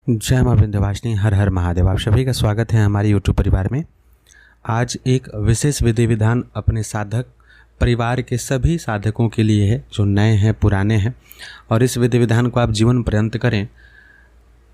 जय मां विंध्यवासिनी, हर हर महादेव। आप सभी का स्वागत है हमारे यूट्यूब परिवार में। आज एक विशेष विधि विधान अपने साधक परिवार के सभी साधकों के लिए है, जो नए हैं पुराने हैं, और इस विधि विधान को आप जीवन पर्यंत करें।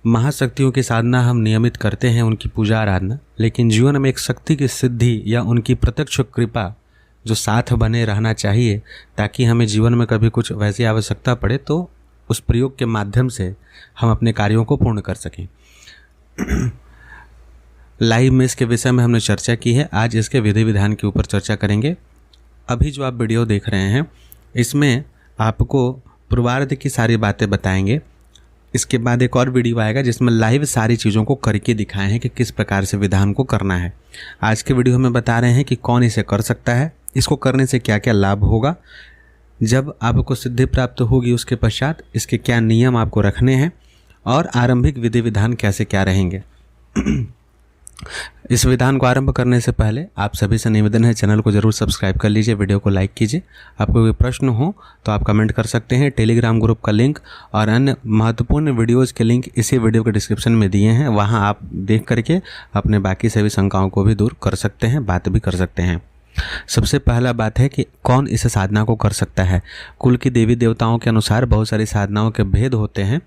महाशक्तियों की साधना हम नियमित करते हैं, उनकी पूजा आराधना, लेकिन जीवन में एक शक्ति की सिद्धि या उनकी प्रत्यक्ष कृपा जो साथ बने रहना चाहिए, ताकि हमें जीवन में कभी कुछ वैसी आवश्यकता पड़े तो उस प्रयोग के माध्यम से हम अपने कार्यों को पूर्ण कर सकें। लाइव में इसके विषय में हमने चर्चा की है, आज इसके विधि विधान के ऊपर चर्चा करेंगे। अभी जो आप वीडियो देख रहे हैं इसमें आपको पूर्वार्ध की सारी बातें बताएंगे। इसके बाद एक और वीडियो आएगा जिसमें लाइव सारी चीज़ों को करके दिखाए हैं कि किस प्रकार से विधान को करना है। आज के वीडियो में बता रहे हैं कि कौन इसे कर सकता है, इसको करने से क्या क्या लाभ होगा, जब आपको सिद्धि प्राप्त होगी उसके पश्चात इसके क्या नियम आपको रखने हैं, और आरंभिक विधि विधान कैसे क्या रहेंगे। इस विधान को आरंभ करने से पहले आप सभी से निवेदन है, चैनल को जरूर सब्सक्राइब कर लीजिए, वीडियो को लाइक कीजिए। आपको कोई प्रश्न हो तो आप कमेंट कर सकते हैं। टेलीग्राम ग्रुप का लिंक और अन्य महत्वपूर्ण वीडियोज़ के लिंक इसी वीडियो के डिस्क्रिप्शन में दिए हैं, वहां आप देख करके अपने बाकी सभी शंकाओं को भी दूर कर सकते हैं, बात भी कर सकते हैं। सबसे पहला बात है कि कौन इस साधना को कर सकता है। कुल की देवी देवताओं के अनुसार बहुत सारी साधनाओं के भेद होते हैं।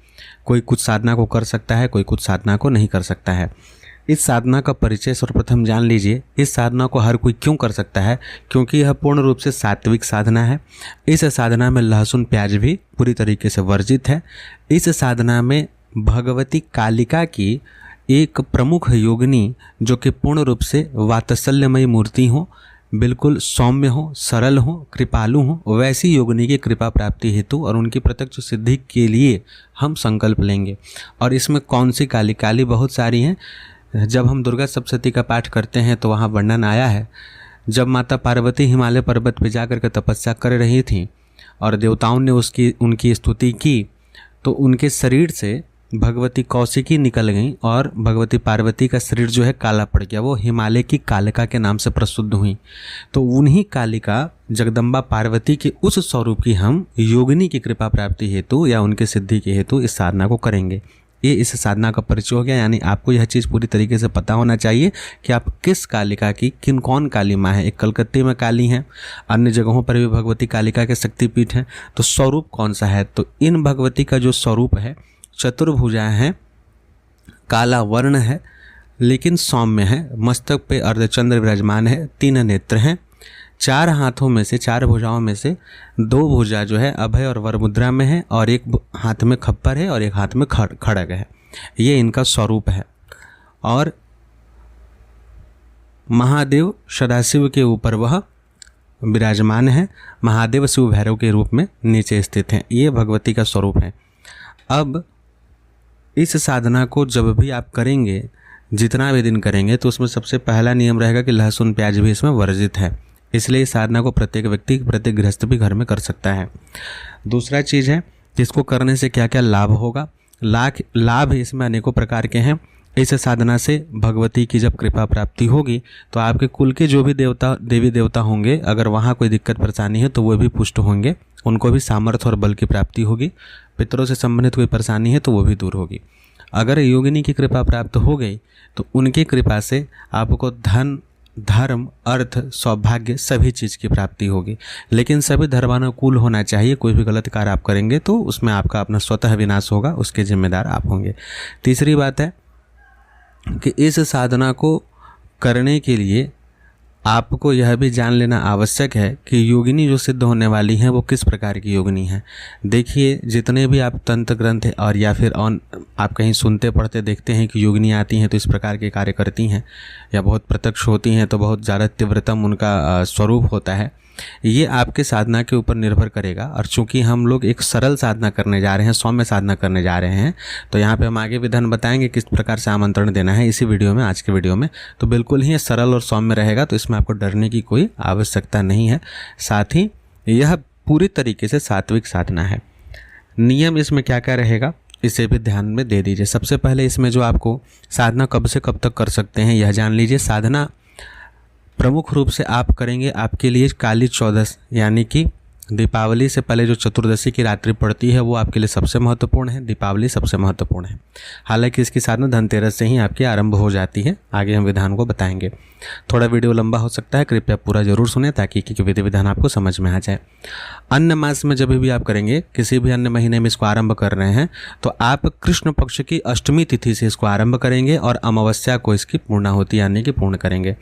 कोई कुछ साधना को कर सकता है, कोई कुछ साधना को नहीं कर सकता है। इस साधना का परिचय सर्वप्रथम जान लीजिए। इस साधना को हर कोई क्यों कर सकता है? क्योंकि यह पूर्ण रूप से सात्विक साधना है। इस साधना में लहसुन प्याज भी पूरी तरीके से वर्जित है। इस साधना में भगवती कालिका की एक प्रमुख योगिनी, जो कि पूर्ण रूप से वात्सल्यमयी मूर्ति हो, बिल्कुल सौम्य हो, सरल हो, कृपालु हो, वैसी योगिनी की कृपा प्राप्ति हेतु और उनकी प्रत्यक्ष सिद्धि के लिए हम संकल्प लेंगे। और इसमें कौन सी काली? काली बहुत सारी हैं। जब हम दुर्गा सप्तशती का पाठ करते हैं तो वहाँ वर्णन आया है, जब माता पार्वती हिमालय पर्वत पर जाकर के तपस्या कर रही थी और देवताओं ने उनकी स्तुति की, तो उनके शरीर से भगवती कौशिकी निकल गई और भगवती पार्वती का शरीर जो है काला पड़ गया। वो हिमालय की कालिका के नाम से प्रसिद्ध हुई। तो उन्हीं कालिका जगदम्बा पार्वती के उस स्वरूप की हम योगिनी की कृपा प्राप्ति हेतु या उनके सिद्धि के हेतु इस साधना को करेंगे। ये इस साधना का परिचय हो गया। यानी आपको यह चीज़ पूरी तरीके से पता होना चाहिए कि आप किस कालिका की, कौन काली माँ है। एक कलकत्ते में काली हैं, अन्य जगहों पर भी भगवती कालिका के शक्तिपीठ हैं। तो स्वरूप कौन सा है? तो इन भगवती का जो स्वरूप है, चतुर्भुजा है, काला वर्ण है, लेकिन सौम्य है, मस्तक पे अर्धचंद्र विराजमान है, 3 नेत्र हैं, 4 हाथों में से, 4 भुजाओं में से 2 भुजा जो है अभय और वर मुद्रा में है, और एक हाथ में खप्पर है और एक हाथ में खड़ग है। ये इनका स्वरूप है। और महादेव सदाशिव के ऊपर वह विराजमान है। महादेव शिव भैरव के रूप में नीचे स्थित हैं। ये भगवती का स्वरूप है। अब इस साधना को जब भी आप करेंगे, जितना भी दिन करेंगे, तो उसमें सबसे पहला नियम रहेगा कि लहसुन प्याज भी इसमें वर्जित है। इसलिए इस साधना को प्रत्येक व्यक्ति, प्रत्येक गृहस्थ भी घर में कर सकता है। दूसरा चीज़ है कि इसको करने से क्या क्या लाभ होगा। लाभ इसमें अनेकों प्रकार के हैं। इस साधना से भगवती की जब कृपा प्राप्ति होगी तो आपके कुल के जो भी देवी देवता होंगे, अगर वहाँ कोई दिक्कत परेशानी है तो वो भी पुष्ट होंगे, उनको भी सामर्थ्य और बल की प्राप्ति होगी। पितरों से संबंधित कोई परेशानी है तो वो भी दूर होगी। अगर योगिनी की कृपा प्राप्त हो गई तो उनकी कृपा से आपको धन, धर्म, अर्थ, सौभाग्य सभी चीज़ की प्राप्ति होगी। लेकिन सभी धर्मानुकूल होना चाहिए। कोई भी गलत कार्य आप करेंगे तो उसमें आपका अपना स्वतः विनाश होगा, उसके जिम्मेदार आप होंगे। तीसरी बात है कि इस साधना को करने के लिए आपको यह भी जान लेना आवश्यक है कि योगिनी जो सिद्ध होने वाली हैं वो किस प्रकार की योगिनी हैं। देखिए, जितने भी आप तंत्र ग्रंथ और या फिर आप कहीं सुनते पढ़ते देखते हैं कि योगिनी आती हैं तो इस प्रकार के कार्य करती हैं, या बहुत प्रत्यक्ष होती हैं तो बहुत ज़्यादा तीव्रतम उनका स्वरूप होता है। ये आपके साधना के ऊपर निर्भर करेगा। और चूंकि हम लोग एक सरल साधना करने जा रहे हैं, सौम्य साधना करने जा रहे हैं, तो यहाँ पे हम आगे विधान बताएंगे किस प्रकार से आमंत्रण देना है इसी वीडियो में, आज के वीडियो में। तो बिल्कुल ही सरल और सौम्य रहेगा, तो इसमें आपको डरने की कोई आवश्यकता नहीं है। साथ ही यह पूरी तरीके से सात्विक साधना है। नियम इसमें क्या क्या रहेगा इसे भी ध्यान में दे दीजिए। सबसे पहले इसमें जो आपको साधना कब से कब तक कर सकते हैं यह जान लीजिए। साधना प्रमुख रूप से आप करेंगे आपके लिए काली चौदस, यानी कि दीपावली से पहले जो चतुर्दशी की रात्रि पड़ती है वो आपके लिए सबसे महत्वपूर्ण है, दीपावली सबसे महत्वपूर्ण है। हालांकि इसकी साधना धनतेरस से ही आपकी आरंभ हो जाती है। आगे हम विधान को बताएंगे। थोड़ा वीडियो लंबा हो सकता है, कृपया पूरा जरूर सुने ताकि विधि विधान आपको समझ में आ जाए। अन्य मास में जब भी आप करेंगे, किसी भी अन्य महीने में इसको आरंभ कर रहे हैं तो आप कृष्ण पक्ष की अष्टमी तिथि से इसको आरंभ करेंगे और अमावस्या को इसकी पूर्णाहुति यानी कि पूर्ण करेंगे।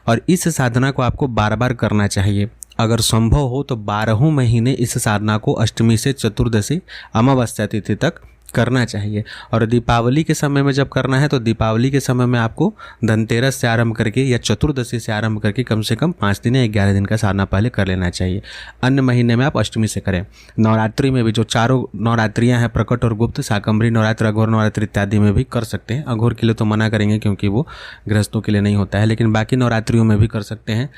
और इस साधना को आपको बार बार करना चाहिए। अगर संभव हो तो 12 महीने इस साधना को अष्टमी से चतुर्दशी अमावस्या तिथि तक करना चाहिए। और दीपावली के समय में जब करना है तो दीपावली के समय में आपको धनतेरस से आरंभ करके या चतुर्दशी से आरंभ करके कम से कम 5 दिन या 11 दिन का साधना पहले कर लेना चाहिए। अन्य महीने में आप अष्टमी से करें। नवरात्रि में भी जो चारों नवरात्रियां हैं, प्रकट और गुप्त, शाकंभरी नवरात्र, अघोर नवरात्रि इत्यादि में भी कर सकते हैं। अघोर के लिए तो मना करेंगे क्योंकि वो गृहस्थों के लिए नहीं होता है, लेकिन बाकी नवरात्रियों में भी कर सकते हैं।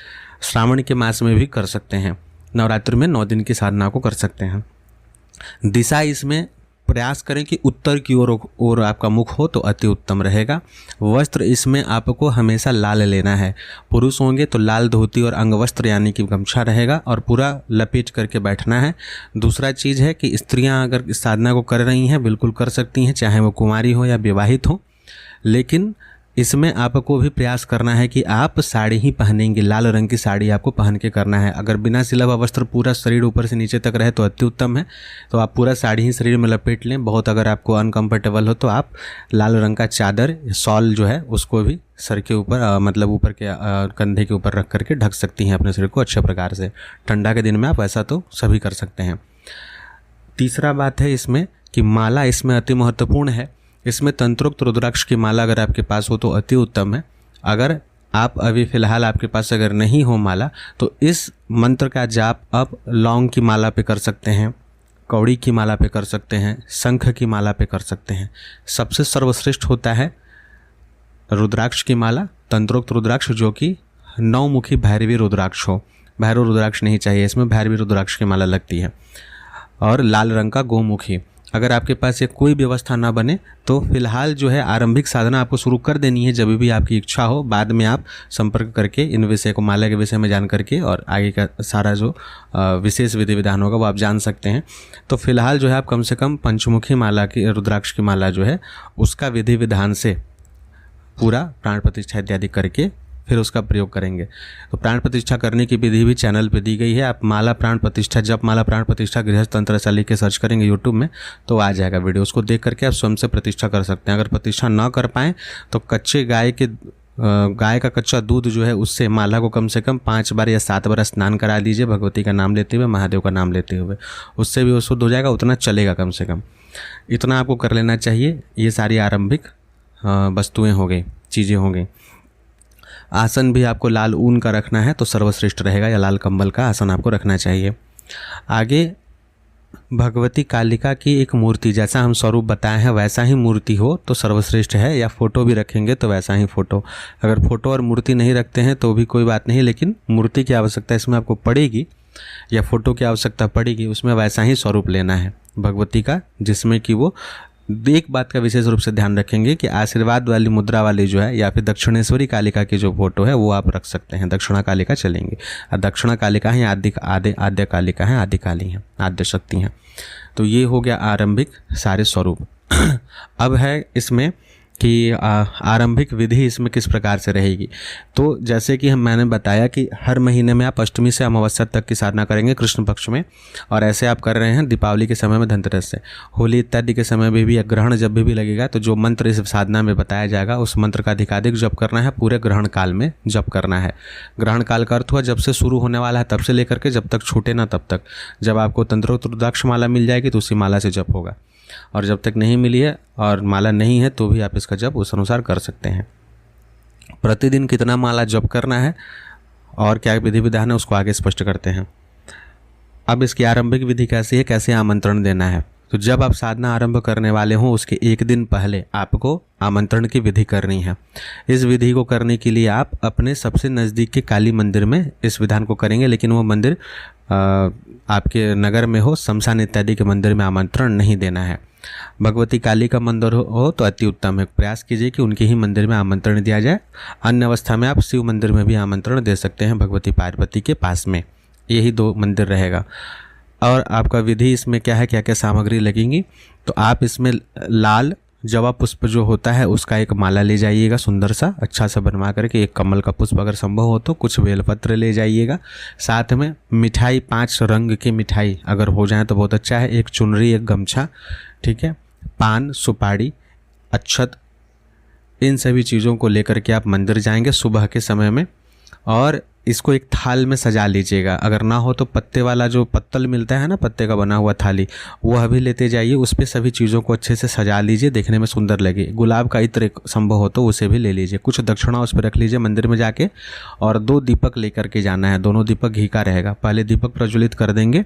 श्रावण के मास में भी कर सकते हैं। नवरात्रि में 9 दिन की साधना को कर सकते हैं। दिशा इसमें प्रयास करें कि उत्तर की ओर आपका मुख हो तो अति उत्तम रहेगा। वस्त्र इसमें आपको हमेशा लाल लेना है। पुरुष होंगे तो लाल धोती और अंगवस्त्र यानी कि गमछा रहेगा और पूरा लपेट करके बैठना है। दूसरा चीज़ है कि स्त्रियां अगर इस साधना को कर रही हैं बिल्कुल कर सकती हैं, चाहे वो कुंवारी हो या विवाहित हो, लेकिन इसमें आपको भी प्रयास करना है कि आप साड़ी ही पहनेंगे। लाल रंग की साड़ी आपको पहन के करना है। अगर बिना सिला हुआ वस्त्र पूरा शरीर ऊपर से नीचे तक रहे तो अति उत्तम है, तो आप पूरा साड़ी ही शरीर में लपेट लें। बहुत अगर आपको अनकंफर्टेबल हो तो आप लाल रंग का चादर, शॉल जो है उसको भी सर के ऊपर मतलब ऊपर के कंधे के ऊपर रख करके ढक सकती हैं अपने शरीर को अच्छे प्रकार से। ठंडा के दिन में आप ऐसा तो सभी कर सकते हैं। तीसरा बात है इसमें कि माला इसमें अति महत्वपूर्ण है। इसमें तंत्रोक्त रुद्राक्ष की माला अगर आपके पास हो तो अति उत्तम है। अगर आप अभी फ़िलहाल आपके पास अगर नहीं हो माला तो इस मंत्र का जाप आप लौंग की माला पे कर सकते हैं, कौड़ी की माला पे कर सकते हैं, शंख की माला पे कर सकते हैं। सबसे सर्वश्रेष्ठ होता है रुद्राक्ष की माला, तंत्रोक्त रुद्राक्ष, जो कि 9 मुखी भैरवी रुद्राक्ष हो। भैरव रुद्राक्ष नहीं चाहिए, इसमें भैरवी रुद्राक्ष की माला लगती है। और लाल रंग का गोमुखी। अगर आपके पास ये कोई व्यवस्था ना बने तो फिलहाल जो है आरंभिक साधना आपको शुरू कर देनी है जब भी आपकी इच्छा हो। बाद में आप संपर्क करके इन विषय को, माला के विषय में जान करके और आगे का सारा जो विशेष विधि विधान होगा वो आप जान सकते हैं। तो फिलहाल जो है आप कम से कम पंचमुखी माला की, रुद्राक्ष की माला जो है उसका विधि विधान से पूरा प्राण प्रतिष्ठा इत्यादि करके फिर उसका प्रयोग करेंगे। तो प्राण प्रतिष्ठा करने की विधि भी चैनल पे दी गई है। आप माला प्राण प्रतिष्ठा, जब माला प्राण प्रतिष्ठा गृहस्थ तंत्र ऐसा लिख के सर्च करेंगे यूट्यूब में तो आ जाएगा वीडियो। उसको देख करके आप स्वयं से प्रतिष्ठा कर सकते हैं। अगर प्रतिष्ठा ना कर पाएँ तो कच्चे गाय का कच्चा दूध जो है उससे माला को कम से कम 5 बार या 7 बार स्नान करा दीजिए, भगवती का नाम लेते हुए, महादेव का नाम लेते हुए। उससे भी वो शुद्ध हो जाएगा, उतना चलेगा कम से कम। इतना आपको कर लेना चाहिए। ये सारी आरंभिक वस्तुएँ हो गई, चीज़ें हो गई। आसन भी आपको लाल ऊन का रखना है तो सर्वश्रेष्ठ रहेगा, या लाल कंबल का आसन आपको रखना चाहिए। आगे भगवती कालिका की एक मूर्ति, जैसा हम स्वरूप बताए हैं वैसा ही मूर्ति हो तो सर्वश्रेष्ठ है, या फ़ोटो भी रखेंगे तो वैसा ही फ़ोटो। अगर फ़ोटो और मूर्ति नहीं रखते हैं तो भी कोई बात नहीं, लेकिन मूर्ति की आवश्यकता इसमें आपको पड़ेगी या फ़ोटो की आवश्यकता पड़ेगी। उसमें वैसा ही स्वरूप लेना है भगवती का, जिसमें कि वो एक बात का विशेष रूप से ध्यान रखेंगे कि आशीर्वाद वाली मुद्रा वाली जो है या फिर दक्षिणेश्वरी कालिका की जो फोटो है वो आप रख सकते हैं। दक्षिणा कालिका चलेंगे। और दक्षिणा कालिका है, आद्य कालिका है, आदि काली हैं, आद्य शक्ति हैं। तो ये हो गया आरंभिक सारे स्वरूप। अब है इसमें कि आरंभिक विधि इसमें किस प्रकार से रहेगी। तो जैसे कि मैंने बताया कि हर महीने में आप अष्टमी से अमावस्या तक की साधना करेंगे कृष्ण पक्ष में, और ऐसे आप कर रहे हैं दीपावली के समय में, धनतेरस से, होली इत्यादि के समय में भी, या ग्रहण जब भी लगेगा तो जो मंत्र इस साधना में बताया जाएगा उस मंत्र का अधिकाधिक जप करना है। पूरे ग्रहण काल में जप करना है। ग्रहण काल का अर्थ हुआ जब से शुरू होने वाला है तब से लेकर के जब तक छूटे ना तब तक। जब आपको तंत्रोक्त रुद्राक्ष माला मिल जाएगी तो उसी माला से जप होगा, और जब तक नहीं मिली है और माला नहीं है तो भी आप इसका जप उस अनुसार कर सकते हैं। प्रतिदिन कितना माला जप करना है और क्या विधि विधान है उसको आगे स्पष्ट करते हैं। अब इसकी आरंभिक विधि कैसी है, कैसे आमंत्रण देना है। तो जब आप साधना आरंभ करने वाले हों उसके एक दिन पहले आपको आमंत्रण की विधि करनी है। इस विधि को करने के लिए आप अपने सबसे नज़दीक के काली मंदिर में इस विधान को करेंगे, लेकिन वो मंदिर आपके नगर में हो, शमशान इत्यादि के मंदिर में आमंत्रण नहीं देना है। भगवती काली का मंदिर हो तो अति उत्तम है। प्रयास कीजिए कि उनके ही मंदिर में आमंत्रण दिया जाए। अन्य अवस्था में आप शिव मंदिर में भी आमंत्रण दे सकते हैं, भगवती पार्वती के पास में। यही 2 मंदिर रहेगा। और आपका विधि इसमें क्या है, क्या क्या सामग्री लगेंगी, तो आप इसमें लाल जवा पुष्प जो होता है उसका एक माला ले जाइएगा, सुंदर सा अच्छा सा बनवा करके। एक कमल का पुष्प अगर संभव हो तो कुछ बेलपत्र ले जाइएगा। साथ में मिठाई, 5 रंग की मिठाई अगर हो जाए तो बहुत अच्छा है। एक चुनरी, एक गमछा, ठीक है, पान, सुपारी, अक्षत, इन सभी चीज़ों को लेकर के आप मंदिर जाएंगे सुबह के समय में, और इसको एक थाल में सजा लीजिएगा। अगर ना हो तो पत्ते वाला जो पत्तल मिलता है ना, पत्ते का बना हुआ थाली, वह भी लेते जाइए। उस पर सभी चीज़ों को अच्छे से सजा लीजिए, देखने में सुंदर लगे। गुलाब का इत्र संभव हो तो उसे भी ले लीजिए। कुछ दक्षिणा उस पर रख लीजिए मंदिर में जाके, और 2 दीपक लेकर के जाना है। दोनों दीपक घी का रहेगा। पहले दीपक प्रज्वलित कर देंगे,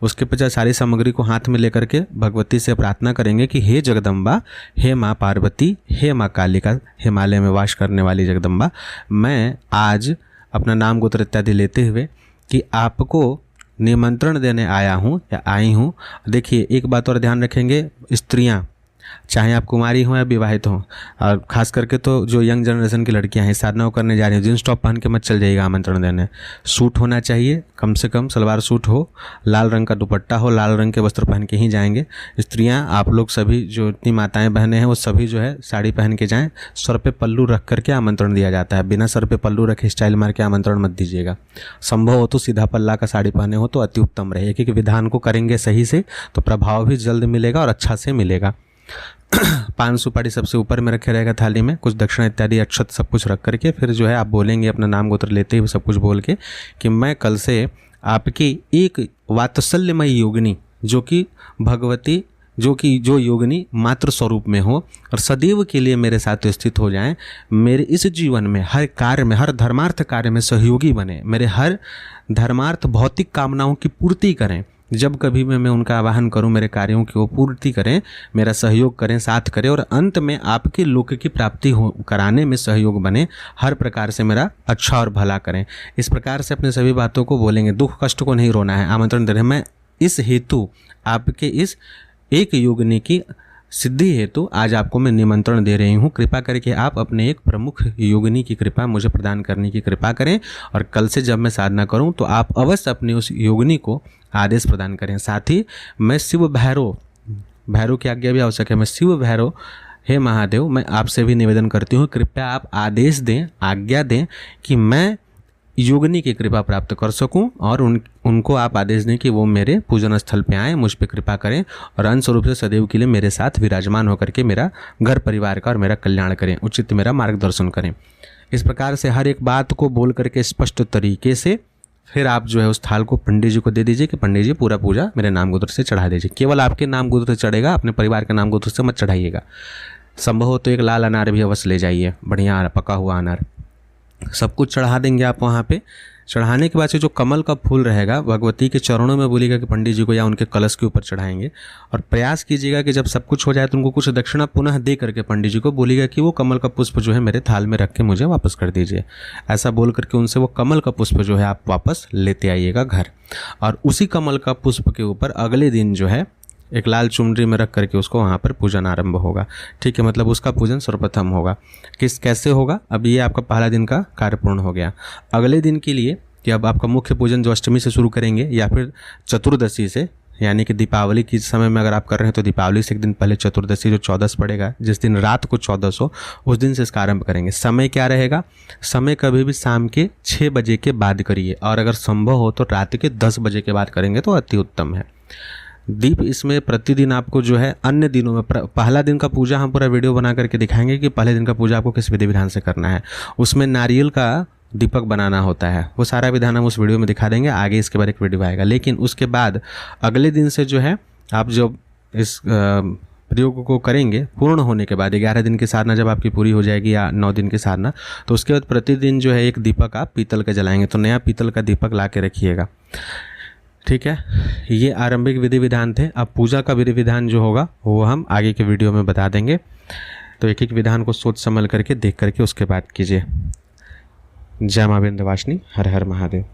उसके पश्चात सारी सामग्री को हाथ में लेकर के भगवती से प्रार्थना करेंगे कि हे जगदम्बा, हे माँ पार्वती, हे माँ कालिका, हिमालय में वास करने वाली जगदम्बा, मैं आज अपना नाम गोत्र इत्यादि लेते हुए कि आपको निमंत्रण देने आया हूँ या आई हूँ। देखिए एक बात और ध्यान रखेंगे, स्त्रियाँ चाहे आप कुमारी हों या विवाहित हों, और ख़ास करके तो जो यंग जनरेशन की लड़कियां हैं, साधना करने जा रही हैं, जींस टॉप पहन के मत चल जाइएगा आमंत्रण देने। सूट होना चाहिए, कम से कम सलवार सूट हो, लाल रंग का दुपट्टा हो, लाल रंग के वस्त्र पहन के ही जाएंगे। स्त्रियां, आप लोग सभी जो इतनी माताएं बहनें हैं वो सभी जो है साड़ी पहन के जाएँ। सर पे पल्लू रख करके आमंत्रण दिया जाता है, बिना सर पे पल्लू रखे स्टाइल मार के आमंत्रण मत दीजिएगा। संभव हो तो सीधा पल्ला का साड़ी पहने हो तो अति उत्तम रहे, क्योंकि विधान को करेंगे सही से तो प्रभाव भी जल्द मिलेगा और अच्छा से मिलेगा। पान सुपारी सबसे ऊपर में रखे रहेगा थाली में, कुछ दक्षिणा इत्यादि अक्षत सब कुछ रख करके फिर जो है आप बोलेंगे अपना नाम गोत्र लेते हुए सब कुछ बोल के कि मैं कल से आपकी एक वात्सल्यमय योगिनी, जो कि भगवती, जो योगिनी मातृ स्वरूप में हो और सदैव के लिए मेरे साथ स्थित हो जाएं, मेरे इस जीवन में हर कार्य में, हर धर्मार्थ कार्य में सहयोगी बने, मेरे हर धर्मार्थ भौतिक कामनाओं की पूर्ति करें। जब कभी मैं उनका आवाहन करूं, मेरे कार्यों की वो पूर्ति करें, मेरा सहयोग करें, साथ करें, और अंत में आपके लोक की प्राप्ति हो कराने में सहयोग बने, हर प्रकार से मेरा अच्छा और भला करें। इस प्रकार से अपने सभी बातों को बोलेंगे। दुख कष्ट को नहीं रोना है, आमंत्रण दे रहे हैं। मैं इस हेतु आपके इस एक योगिनी की सिद्धि हेतु आज आपको मैं निमंत्रण दे रही हूँ। कृपा करके आप अपने एक प्रमुख योगिनी की कृपा मुझे प्रदान करने की कृपा करें, और कल से जब मैं साधना करूँ तो आप अवश्य अपनी उस योगिनी को आदेश प्रदान करें। साथ ही मैं शिव भैरव की आज्ञा भी आवश्यक है। मैं शिव भैरव, हे महादेव, मैं आपसे भी निवेदन करती हूँ, कृपया आप आदेश दें, आज्ञा दें कि मैं योगिनी की कृपा प्राप्त कर सकूं, और उनको आप आदेश दें कि वो मेरे पूजन स्थल पे आएँ, मुझ पे कृपा करें, और अंश रूप से सदैव के लिए मेरे साथ विराजमान होकर के मेरा घर परिवार का और मेरा कल्याण करें, उचित मेरा मार्गदर्शन करें। इस प्रकार से हर एक बात को बोल करके स्पष्ट तरीके से फिर आप जो है उस थाल को पंडित जी को दे दीजिए कि पंडित जी पूरा पूजा मेरे नाम गोत्र से चढ़ा दीजिए। केवल आपके नाम गोत्र से चढ़ेगा, अपने परिवार के नाम गोत्र से मत चढ़ाइएगा। संभव हो तो एक लाल अनार भी अवश्य ले जाइए, बढ़िया पका हुआ अनार। सब कुछ चढ़ा देंगे आप वहाँ पे। चढ़ाने के बाद से जो कमल का फूल रहेगा भगवती के चरणों में बोलिएगा कि पंडित जी को या उनके कलश के ऊपर चढ़ाएंगे, और प्रयास कीजिएगा कि जब सब कुछ हो जाए तो उनको कुछ दक्षिणा पुनः दे करके पंडित जी को बोलिएगा कि वो कमल का पुष्प जो है मेरे थाल में रख के मुझे वापस कर दीजिए। ऐसा बोल करके उनसे वो कमल का पुष्प जो है आप वापस लेते आइएगा घर, और उसी कमल का पुष्प के ऊपर अगले दिन जो है एक लाल चुनरी में रख करके उसको वहाँ पर पूजन आरंभ होगा। ठीक है, मतलब उसका पूजन सर्वप्रथम होगा। कैसे होगा? अब ये आपका पहला दिन का कार्य पूर्ण हो गया। अगले दिन के लिए कि अब आपका मुख्य पूजन जो अष्टमी से शुरू करेंगे या फिर चतुर्दशी से, यानी कि दीपावली के समय में अगर आप कर रहे हैं तो दीपावली से एक दिन पहले चतुर्दशी जो 14 पड़ेगा, जिस दिन रात को 14 हो, उस दिन से इसका आरंभ करेंगे। समय क्या रहेगा? समय कभी भी शाम के 6 बजे के बाद करिए, और अगर संभव हो तो रात के 10 बजे के बाद करेंगे तो अति उत्तम है। दीप इसमें प्रतिदिन आपको जो है अन्य दिनों में पहला दिन का पूजा हम पूरा वीडियो बना करके दिखाएंगे कि पहले दिन का पूजा आपको किस विधि विधान से करना है। उसमें नारियल का दीपक बनाना होता है, वो सारा विधान हम उस वीडियो में दिखा देंगे। आगे इसके बाद एक वीडियो आएगा। लेकिन उसके बाद अगले दिन से जो है आप जब इस प्रयोग को करेंगे, पूर्ण होने के बाद 11 दिन की साधना जब आपकी पूरी हो जाएगी या 9 दिन की साधना, तो उसके बाद प्रतिदिन जो है एक दीपक आप पीतल का जलाएंगे। तो नया पीतल का दीपक ला के रखिएगा। ठीक है, ये आरंभिक विधि विधान थे। अब पूजा का विधि विधान जो होगा वो हम आगे के वीडियो में बता देंगे। तो एक एक विधान को सोच समझ करके देख करके उसके बाद कीजिए। जय मां विंध्यवासिनी। हर हर महादेव।